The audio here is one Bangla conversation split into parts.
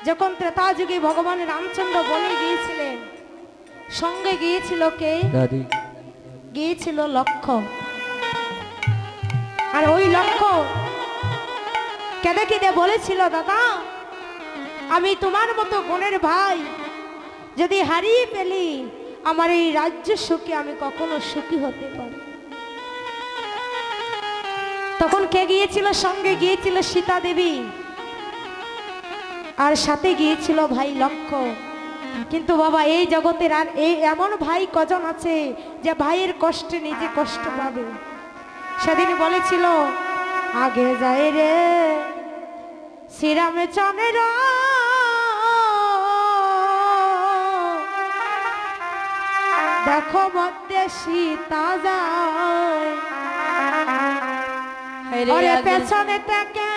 যখন ত্রেতা যুগে ভগবান রামচন্দ্র বনে গিয়েছিলেন, সঙ্গে গিয়েছিল কে? গিয়েছিল লক্ষ্মণ। আর ওই লক্ষ্মণ কেঁদে কেঁদে বলেছিল, দাদা আমি তোমার মতো বোনের ভাই যদি হারিয়ে ফেলি, আমার এই রাজ্য সুখে আমি কখনো সুখী হতে পারি। তখন কে গিয়েছিল? সঙ্গে গিয়েছিল সীতা দেবী, আর সাথে গিয়েছিল ভাই লক্ষ্মণ। কিন্তু বাবা এই জগতের আর এই এমন ভাই কজন আছে যে ভাইয়ের কষ্টে নিজে কষ্ট পাবে? সেদিন বলেছিল, আগে যায় রে শ্রীরামচন্দ্র, দেখো মধ্যে সীতা যায়, ওরে পেছনে থেকে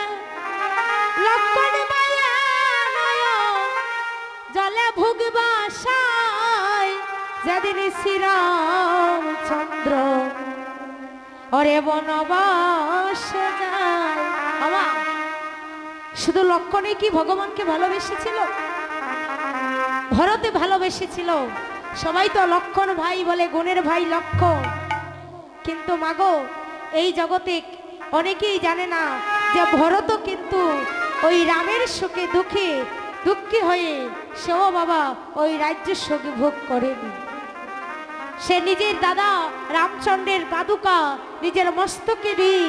লক্ষ্মণ মায়া জলে ভুগবাসায়, যেদিন শ্রীরামচন্দ্র ওরে বনবাসে যায়। বাবা শুধু লক্ষ্মণই কি ভগবানকে ভালোবেসেছিল? ভরতে ভালোবেসেছিল। সবাই তো লক্ষ্মণ ভাই বলে, গুণের ভাই লক্ষ্মণ। কিন্তু মাগো এই জগতে অনেকেই জানে না যে ভরত কিন্তু ওই রামের সুখে দুঃখে দুঃখী হয়ে সেও বাবা ওই রাজ্য সুখে ভোগ করেনি। সে নিজের দাদা রামচন্দ্রের পাদুকা নিজের মস্তকে দিয়ে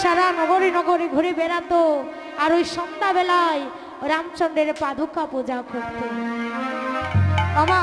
সারা নগরে নগরে ঘুরে বেড়াতো, আর ওই সন্ধ্যাবেলায় রামচন্দ্রের পাদুকা পূজা করতো। বাবা